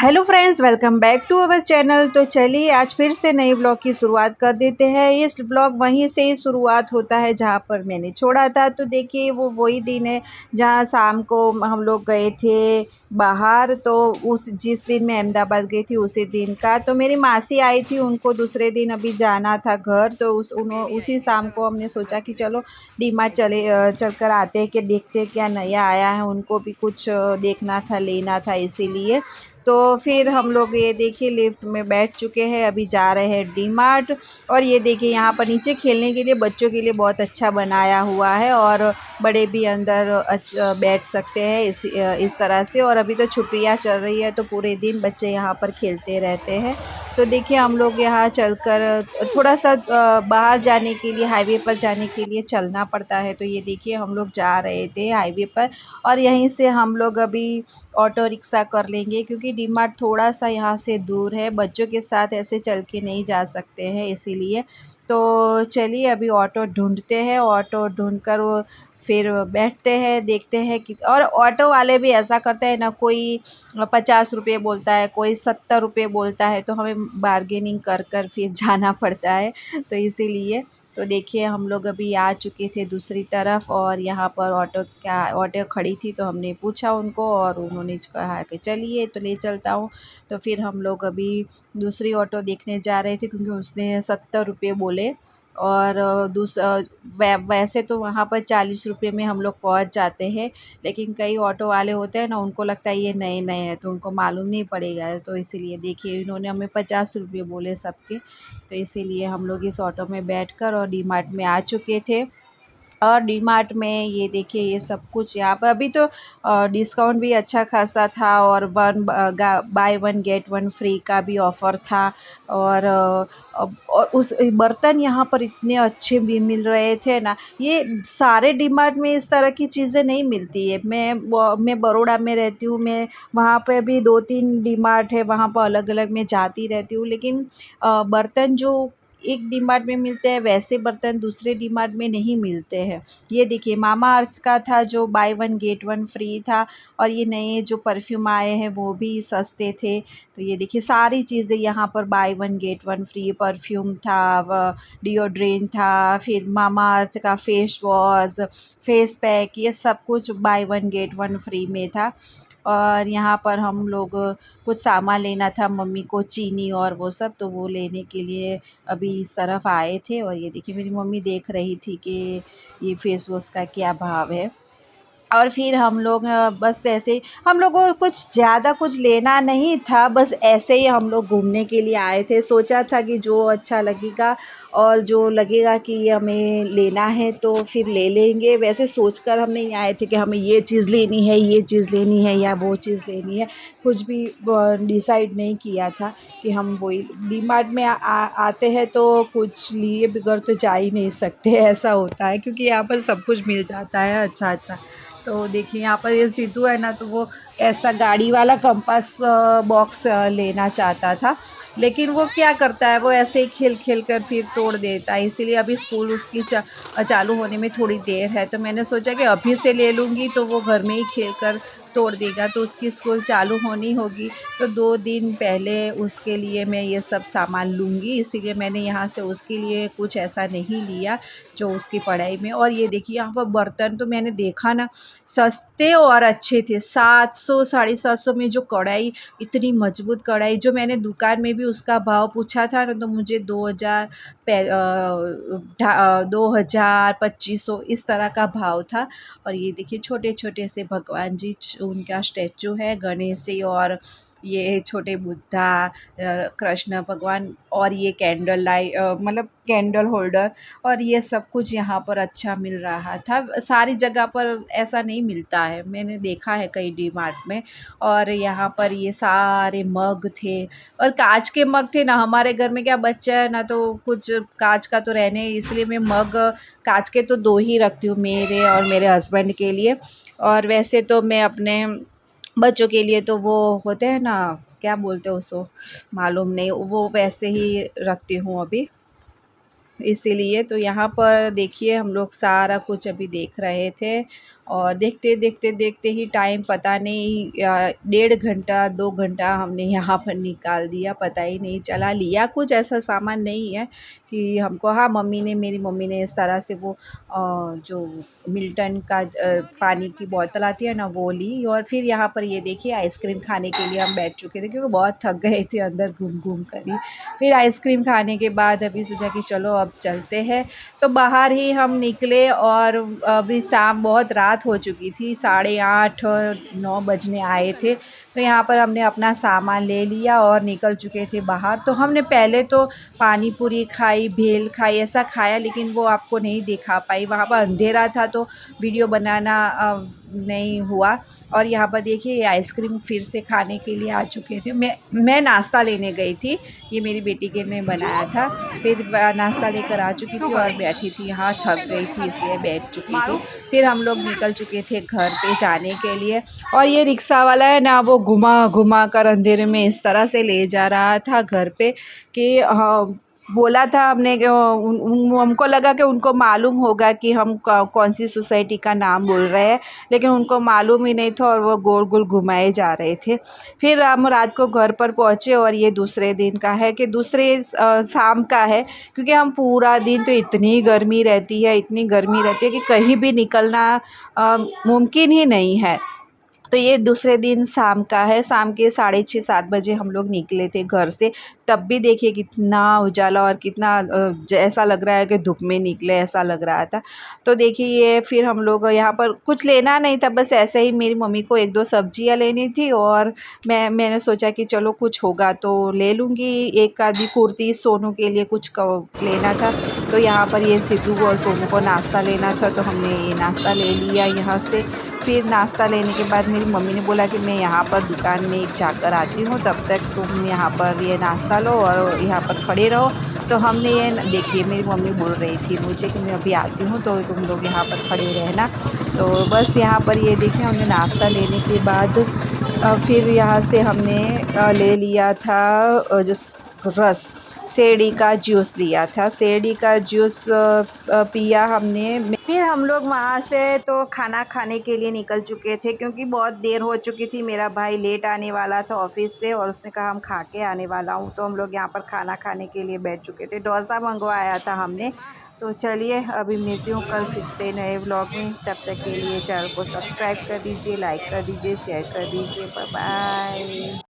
Hello friends, welcome back to our channel. तो चलिए आज फिर से नए ब्लॉग की शुरुआत कर देते हैं। इस ब्लॉग वहीं से ही शुरुआत होता है जहां पर मैंने छोड़ा था। तो देखिए वो वही दिन है जहां शाम को हम लोग गए थे बाहर। तो उस जिस दिन मैं अहमदाबाद गई थी उसी दिन का। तो मेरी मासी आई थी, उनको दूसरे दिन अभी जाना था घर। तो उसी शाम को हमने सोचा कि चलो डी मार्ट चल कर आते हैं कि देखते हैं क्या नया आया है। उनको भी कुछ देखना था, लेना था, इसीलिए। तो फिर हम लोग ये देखिए लिफ्ट में बैठ चुके हैं, अभी जा रहे हैं डी मार्ट। और ये देखिए यहाँ पर नीचे खेलने के लिए बच्चों के लिए बहुत अच्छा बनाया हुआ है और बड़े भी अंदर बैठ सकते हैं इस तरह से। और अभी तो छुट्टियाँ चल रही है तो पूरे दिन बच्चे यहाँ पर खेलते रहते हैं। तो देखिए हम लोग यहाँ चलकर थोड़ा सा बाहर जाने के लिए, हाईवे पर जाने के लिए चलना पड़ता है। तो ये देखिए हम लोग जा रहे थे हाईवे पर और यहीं से हम लोग अभी ऑटो रिक्शा कर लेंगे क्योंकि डी मार्ट थोड़ा सा यहाँ से दूर है। बच्चों के साथ ऐसे चल के नहीं जा सकते हैं, इसीलिए। तो चलिए अभी ऑटो ढूंढते हैं, ऑटो ढूंढकर वो फिर बैठते हैं, देखते हैं कि। और ऑटो वाले भी ऐसा करते हैं ना, कोई 50 रुपये बोलता है, कोई 70 रुपये बोलता है। तो हमें बार्गेनिंग कर कर फिर जाना पड़ता है, तो इसीलिए। तो देखिए हम लोग अभी आ चुके थे दूसरी तरफ और यहाँ पर ऑटो खड़ी थी। तो हमने पूछा उनको और उन्होंने कहा कि चलिए तो ले चलता हूँ। तो फिर हम लोग अभी दूसरी ऑटो देखने जा रहे थे क्योंकि उसने 70 रुपये बोले। और वैसे तो वहाँ पर 40 रुपये में हम लोग पहुँच जाते हैं। लेकिन कई ऑटो वाले होते हैं ना, उनको लगता है ये नए नए हैं तो उनको मालूम नहीं पड़ेगा। तो इसीलिए देखिए इन्होंने हमें 50 रुपये बोले सबके। तो इसीलिए हम लोग इस ऑटो में बैठकर और डी मार्ट में आ चुके थे। और डी मार्ट में ये देखिए ये सब कुछ यहाँ पर अभी तो डिस्काउंट भी अच्छा खासा था और by one get one free का भी ऑफ़र था। और और उस बर्तन यहाँ पर इतने अच्छे भी मिल रहे थे ना। ये सारे डी मार्ट में इस तरह की चीज़ें नहीं मिलती है। मैं बड़ौदा में रहती हूँ, मैं वहाँ पे भी 2-3 डी मार्ट है, वहाँ पर अलग अलग मैं जाती रहती हूँ। लेकिन बर्तन जो एक डी मार्ट में मिलते हैं वैसे बर्तन दूसरे डी मार्ट में नहीं मिलते हैं। ये देखिए मामा अर्थ का था जो by one get one free था। और ये नए जो परफ्यूम आए हैं वो भी सस्ते थे। तो ये देखिए सारी चीज़ें यहाँ पर by one get one free, perfume था, डिओड्रेंट था, फिर मामा अर्थ का फेस वॉश, फेस पैक, ये सब कुछ by one get one free में था। और यहाँ पर हम लोग कुछ सामान लेना था मम्मी को, चीनी और वो सब, तो वो लेने के लिए अभी इस तरफ आए थे। और ये देखिए मेरी मम्मी देख रही थी कि ये फेस वॉश का क्या भाव है। और फिर हम लोग बस ऐसे ही, हम लोगों को कुछ ज़्यादा कुछ लेना नहीं था, बस ऐसे ही हम लोग घूमने के लिए आए थे। सोचा था कि जो अच्छा लगेगा और जो लगेगा कि हमें लेना है तो फिर ले लेंगे। वैसे सोचकर हम नहीं आए थे कि हमें ये चीज़ लेनी है, ये चीज़ लेनी है या वो चीज़ लेनी है। कुछ भी डिसाइड नहीं किया था कि हम वही डी मार्ट में आते हैं तो कुछ लिए बगैर तो जा ही नहीं सकते, ऐसा होता है क्योंकि यहाँ पर सब कुछ मिल जाता है अच्छा अच्छा। तो देखिए यहाँ पर ये सिद्धू है ना, तो वो ऐसा गाड़ी वाला कंपास बॉक्स लेना चाहता था। लेकिन वो क्या करता है, वो ऐसे ही खेल खेल कर फिर तोड़ देता है। इसीलिए अभी स्कूल उसकी चालू होने में थोड़ी देर है, तो मैंने सोचा कि अभी से ले लूँगी तो वो घर में ही खेल कर तोड़ देगा। तो उसकी स्कूल चालू होनी होगी तो 2 दिन पहले उसके लिए मैं ये सब सामान लूँगी। इसीलिए मैंने यहाँ से उसके लिए कुछ ऐसा नहीं लिया जो उसकी पढ़ाई में। और ये देखिए यहाँ पर बर्तन तो मैंने देखा ना, सस्ते और अच्छे थे। 700 750 में जो कढ़ाई, इतनी मजबूत कढ़ाई, जो मैंने दुकान में भी उसका भाव पूछा था ना तो मुझे 2000 2500 इस तरह का भाव था। और ये देखिए छोटे छोटे से भगवान जी, उनका स्टैचू है, गणेश जी और ये छोटे बुद्धा, कृष्ण भगवान, और ये कैंडल लाइट, मतलब कैंडल होल्डर। और ये सब कुछ यहाँ पर अच्छा मिल रहा था। सारी जगह पर ऐसा नहीं मिलता है, मैंने देखा है कई डी मार्ट में। और यहाँ पर ये सारे मग थे और कांच के मग थे ना। हमारे घर में क्या बच्चा है ना, तो कुछ कांच का तो रहने, इसलिए मैं मग कांच के तो 2 ही रखती हूँ, मेरे और मेरे हस्बैंड के लिए। और वैसे तो मैं अपने बच्चों के लिए तो वो होते हैं ना, क्या बोलते हैं उसको, मालूम नहीं, वो वैसे ही रखती हूँ अभी। इसीलिए तो यहाँ पर देखिए हम लोग सारा कुछ अभी देख रहे थे और देखते देखते देखते ही टाइम पता नहीं 1.5 घंटा 2 घंटा हमने यहाँ पर निकाल दिया, पता ही नहीं चला। लिया कुछ ऐसा सामान नहीं है कि हमको, हाँ मेरी मम्मी ने इस तरह से वो जो मिल्टन का पानी की बोतल आती है ना वो ली। और फिर यहाँ पर ये देखिए आइसक्रीम खाने के लिए हम बैठ चुके थे क्योंकि बहुत थक गए थे अंदर घूम घूम कर ही। फिर आइसक्रीम खाने के बाद अभी सोचा कि चलो अब चलते हैं, तो बाहर ही हम निकले और अभी शाम बहुत रात हो चुकी थी, 8:30 9 बजने आए थे। तो यहाँ पर हमने अपना सामान ले लिया और निकल चुके थे बाहर। तो हमने पहले तो पानी पूरी खाई, भेल खाई, ऐसा खाया, लेकिन वो आपको नहीं दिखा पाई, वहाँ पर अंधेरा था तो वीडियो बनाना नहीं हुआ। और यहाँ पर देखिए ये आइसक्रीम फिर से खाने के लिए आ चुके थे। मैं नाश्ता लेने गई थी, ये मेरी बेटी के ने बनाया था। फिर नाश्ता लेकर आ चुकी थी और बैठी थी यहाँ, थक गई थी इसलिए बैठ चुकी थी। फिर हम लोग निकल चुके थे घर पे जाने के लिए। और ये रिक्शा वाला है ना, वो घुमा घुमा कर अंधेरे में इस तरह से ले जा रहा था घर पे कि हाँ, बोला था हमने कि हमको लगा कि उनको मालूम होगा कि हम कौन सी सोसाइटी का नाम बोल रहे हैं, लेकिन उनको मालूम ही नहीं था और वो गोल गोल घुमाए जा रहे थे। फिर हम रात को घर पर पहुँचे और ये दूसरे दिन का है कि दूसरे शाम का है, क्योंकि हम पूरा दिन तो इतनी गर्मी रहती है, इतनी गर्मी रहती है कि कहीं भी निकलना मुमकिन ही नहीं है। तो ये दूसरे दिन शाम का है, शाम के 6:30 7 बजे हम लोग निकले थे घर से। तब भी देखिए कितना उजाला और कितना ऐसा लग रहा है कि धूप में निकले ऐसा लग रहा था। तो देखिए ये फिर हम लोग यहाँ पर कुछ लेना नहीं था, बस ऐसे ही मेरी मम्मी को 1-2 सब्जियाँ लेनी थी और मैंने सोचा कि चलो कुछ होगा तो ले लूँगी। एक आधी कुर्ती सोनू के लिए कुछ लेना था, तो यहाँ पर ये सिद्धू और सोनू को नाश्ता लेना था, तो हमने ये नाश्ता ले लिया यहाँ से। फिर नाश्ता लेने के बाद मेरी मम्मी ने बोला कि मैं यहाँ पर दुकान में जाकर आती हूँ, तब तक तुम यहाँ पर ये नाश्ता लो और यहाँ पर खड़े रहो। तो हमने ये देखिए मेरी मम्मी बोल रही थी मुझे कि मैं अभी आती हूँ तो तुम लोग यहाँ पर खड़े रहना। तो बस यहाँ पर ये देखिए हमने नाश्ता लेने के बाद फिर यहाँ से हमने ले लिया था जो रस, सेड़ी का जूस लिया था, सेड़ी का जूस पिया हमने। फिर हम लोग वहाँ से तो खाना खाने के लिए निकल चुके थे क्योंकि बहुत देर हो चुकी थी। मेरा भाई लेट आने वाला था ऑफिस से और उसने कहा हम खा के आने वाला हूँ, तो हम लोग यहाँ पर खाना खाने के लिए बैठ चुके थे। डोसा मंगवाया था हमने। तो चलिए अभी मिलती हूँ कल फिर से नए व्लॉग में, तब तक के लिए चैनल को सब्सक्राइब कर दीजिए, लाइक कर दीजिए, शेयर कर दीजिए। Bye bye.